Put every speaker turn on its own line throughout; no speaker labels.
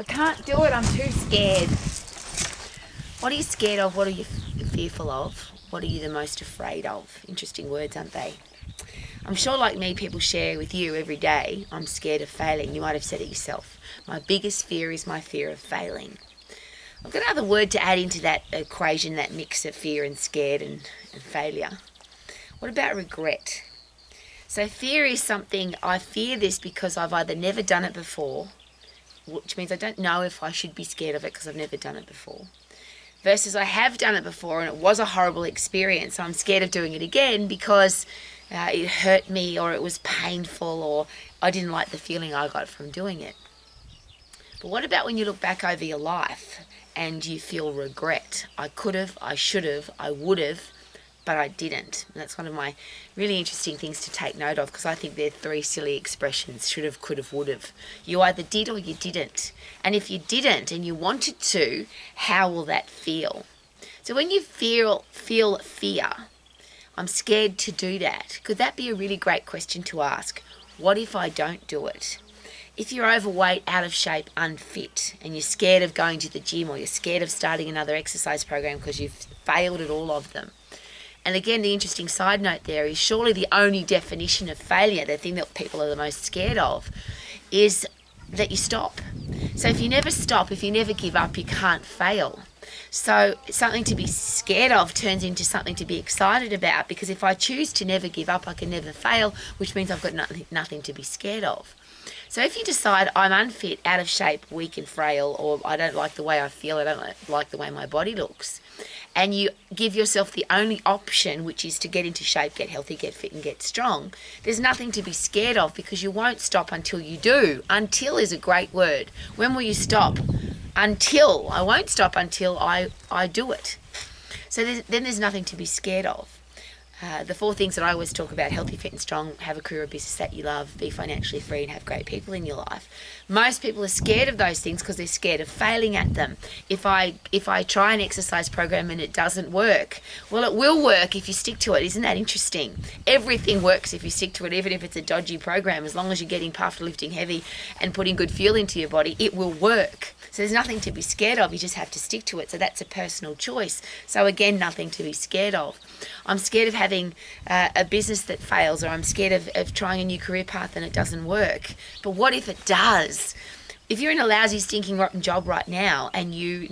I can't do it, I'm too scared. What are you scared of? What are you fearful of? What are you the most afraid of? Interesting words, aren't they? I'm sure, like me, people share with you every day, I'm scared of failing. You might have said it yourself. My biggest fear is my fear of failing. I've got another word to add into that equation, that mix of fear and scared and failure. What about regret? So fear is something, I fear this because I've either never done it before, which means I don't know if I should be scared of it because I've never done it before, versus I have done it before and it was a horrible experience. So I'm scared of doing it again because it hurt me, or it was painful, or I didn't like the feeling I got from doing it. But what about when you look back over your life and you feel regret? I could have, I should have, I would have, but I didn't. And that's one of my really interesting things to take note of, because I think they're three silly expressions: should have, could have, would have. You either did or you didn't. And if you didn't and you wanted to, how will that feel? So when you feel fear, I'm scared to do that. Could that be a really great question to ask? What if I don't do it? If you're overweight, out of shape, unfit, and you're scared of going to the gym, or you're scared of starting another exercise program because you've failed at all of them. And again, the interesting side note there is surely the only definition of failure, the thing that people are the most scared of, is that you stop. So if you never stop, if you never give up, you can't fail. So something to be scared of turns into something to be excited about, because if I choose to never give up, I can never fail, which means I've got nothing to be scared of. So if you decide I'm unfit, out of shape, weak and frail, or I don't like the way I feel, I don't like the way my body looks, and you give yourself the only option, which is to get into shape, get healthy, get fit and get strong, there's nothing to be scared of, because you won't stop until you do. Until is a great word. When will you stop? Until. I won't stop until I do it. So then there's nothing to be scared of. The four things that I always talk about: healthy, fit and strong, have a career or business that you love, be financially free and have great people in your life. Most people are scared of those things because they're scared of failing at them. If I try an exercise program and it doesn't work, well, it will work if you stick to it. Isn't that interesting? Everything works if you stick to it, even if it's a dodgy program. As long as you're getting puffed, lifting heavy and putting good fuel into your body, it will work. So there's nothing to be scared of. You just have to stick to it. So that's a personal choice. So again, nothing to be scared of. I'm scared of having a business that fails, or I'm scared of trying a new career path and it doesn't work. But what if it does? If you're in a lousy, stinking, rotten job right now, and you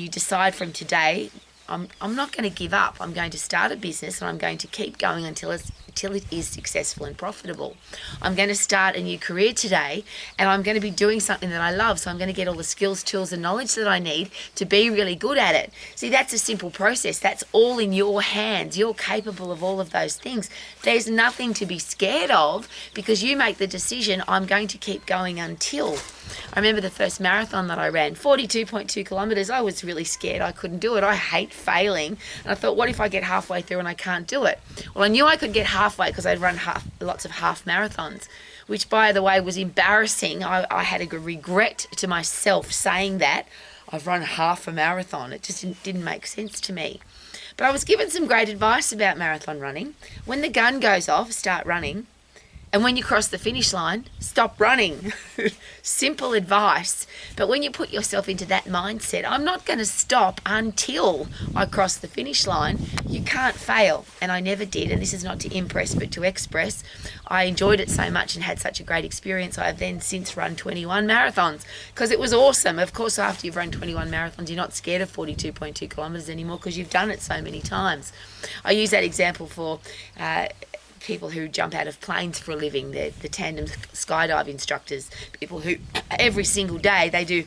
decide from today, I'm not going to give up. I'm going to start a business and I'm going to keep going until it is successful and profitable. I'm going to start a new career today, and I'm going to be doing something that I love. So I'm going to get all the skills, tools and knowledge that I need to be really good at it. See, that's a simple process. That's all in your hands. You're capable of all of those things. There's nothing to be scared of, because you make the decision, I'm going to keep going until. I remember the first marathon that I ran, 42.2 kilometres. I was really scared. I couldn't do it. I hate failing. And I thought, what if I get halfway through and I can't do it? Well, I knew I could get halfway because I'd run lots of half marathons, which, by the way, was embarrassing. I had a regret to myself saying that. I've run half a marathon. It just didn't make sense to me. But I was given some great advice about marathon running. When the gun goes off, start running. And when you cross the finish line, stop running. Simple advice. But when you put yourself into that mindset, I'm not going to stop until I cross the finish line, you can't fail. And I never did. And this is not to impress, but to express. I enjoyed it so much and had such a great experience. I have then since run 21 marathons because it was awesome. Of course, after you've run 21 marathons, you're not scared of 42.2 kilometres anymore because you've done it so many times. I use that example for people who jump out of planes for a living, the tandem skydive instructors, people who every single day they do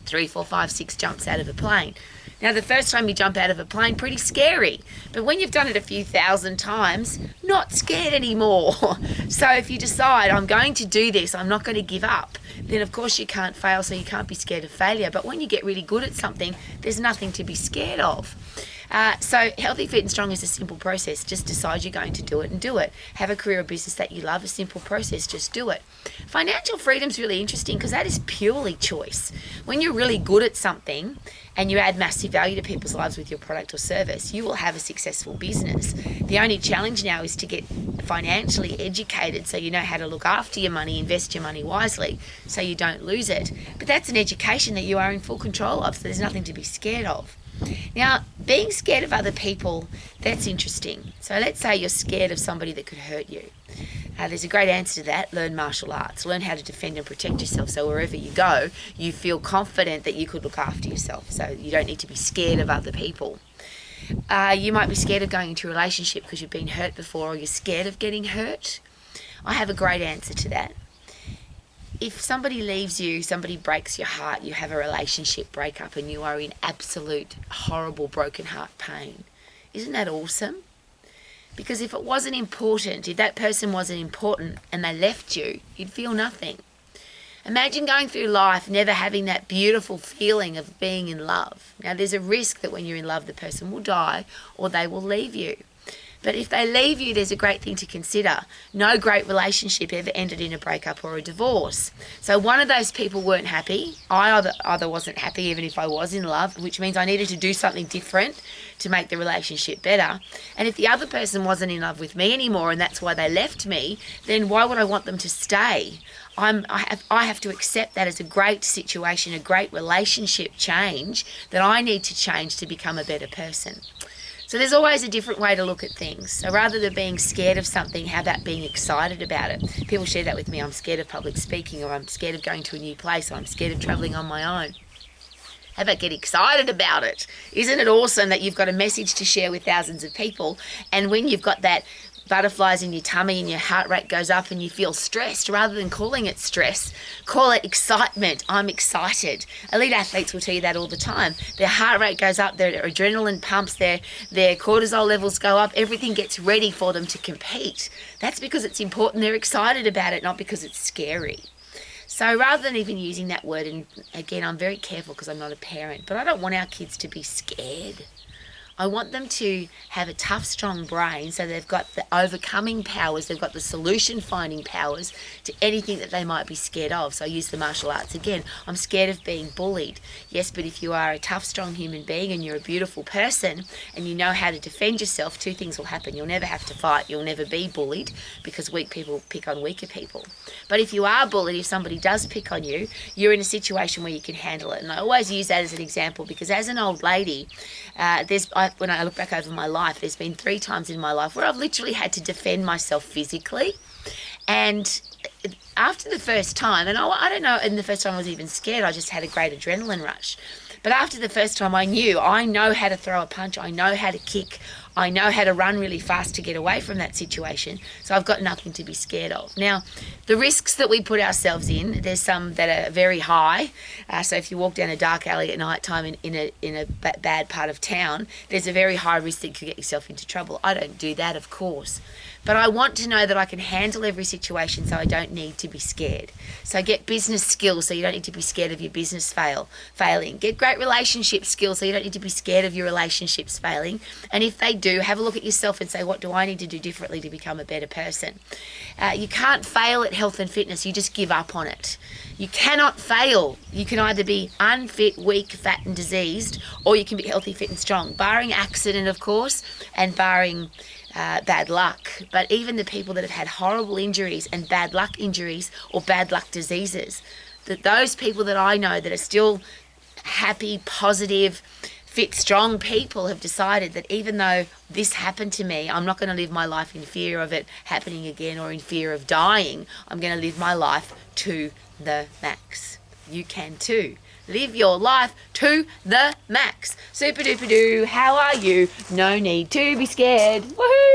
3, 4, 5, 6 jumps out of a plane. Now, the first time you jump out of a plane, pretty scary. But when you've done it a few thousand times, not scared anymore. So if you decide, I'm going to do this, I'm not going to give up, then of course you can't fail, so you can't be scared of failure. But when you get really good at something, there's nothing to be scared of. So healthy, fit and strong is a simple process. Just decide you're going to do it and do it. Have a career or business that you love, a simple process, just do it. Financial freedom is really interesting because that is purely choice. When you're really good at something and you add massive value to people's lives with your product or service, you will have a successful business. The only challenge now is to get financially educated so you know how to look after your money, invest your money wisely so you don't lose it. But that's an education that you are in full control of, so there's nothing to be scared of. Now, being scared of other people, that's interesting. So let's say you're scared of somebody that could hurt you. There's a great answer to that. Learn martial arts. Learn how to defend and protect yourself so wherever you go, you feel confident that you could look after yourself. So you don't need to be scared of other people. You might be scared of going into a relationship because you've been hurt before, or you're scared of getting hurt. I have a great answer to that. If somebody leaves you, somebody breaks your heart, you have a relationship breakup and you are in absolute horrible broken heart pain, isn't that awesome? Because if it wasn't important, if that person wasn't important and they left you, you'd feel nothing. Imagine going through life never having that beautiful feeling of being in love. Now, there's a risk that when you're in love, the person will die or they will leave you. But if they leave you, there's a great thing to consider. No great relationship ever ended in a breakup or a divorce. So one of those people weren't happy. I either wasn't happy even if I was in love, which means I needed to do something different to make the relationship better. And if the other person wasn't in love with me anymore and that's why they left me, then why would I want them to stay? I have to accept that as a great situation, a great relationship change that I need to change to become a better person. So there's always a different way to look at things. So rather than being scared of something, how about being excited about it? People share that with me. I'm scared of public speaking, or I'm scared of going to a new place, or I'm scared of traveling on my own. How about get excited about it? Isn't it awesome that you've got a message to share with thousands of people, and when you've got that butterflies in your tummy and your heart rate goes up and you feel stressed, rather than calling it stress, call it excitement. I'm excited. Elite athletes will tell you that all the time. Their heart rate goes up, their adrenaline pumps, their cortisol levels go up, everything gets ready for them to compete. That's because it's important. They're excited about it, not because it's scary. So rather than even using that word, and again, I'm very careful because I'm not a parent, but I don't want our kids to be scared. I want them to have a tough, strong brain so they've got the overcoming powers, they've got the solution-finding powers to anything that they might be scared of. So I use the martial arts again. I'm scared of being bullied. Yes, but if you are a tough, strong human being and you're a beautiful person and you know how to defend yourself, two things will happen. You'll never have to fight. You'll never be bullied because weak people pick on weaker people. But if you are bullied, if somebody does pick on you, you're in a situation where you can handle it. And I always use that as an example because as an old lady, when I look back over my life, there's been 3 times in my life where I've literally had to defend myself physically. And after the first time, and I don't know, and the first time I was even scared, I just had a great adrenaline rush. But after the first time I know how to throw a punch, I know how to kick, I know how to run really fast to get away from that situation. So I've got nothing to be scared of. Now, the risks that we put ourselves in, there's some that are very high. So if you walk down a dark alley at night time in a bad part of town, there's a very high risk that you could get yourself into trouble. I don't do that, of course. But I want to know that I can handle every situation so I don't need to be scared. So get business skills so you don't need to be scared of your business failing. Get great relationship skills so you don't need to be scared of your relationships failing. And if they do, have a look at yourself and say, what do I need to do differently to become a better person? You can't fail at health and fitness. You just give up on it. You cannot fail. You can either be unfit, weak, fat and diseased, or you can be healthy, fit and strong, barring accident, of course, and barring bad luck. But even the people that have had horrible injuries and bad luck injuries or bad luck diseases, those people that I know that are still happy, positive, fit, strong people have decided that even though this happened to me, I'm not going to live my life in fear of it happening again or in fear of dying. I'm going to live my life to the max. You can too. Live your life to the max. Super duper doo. How are you? No need to be scared. Woohoo!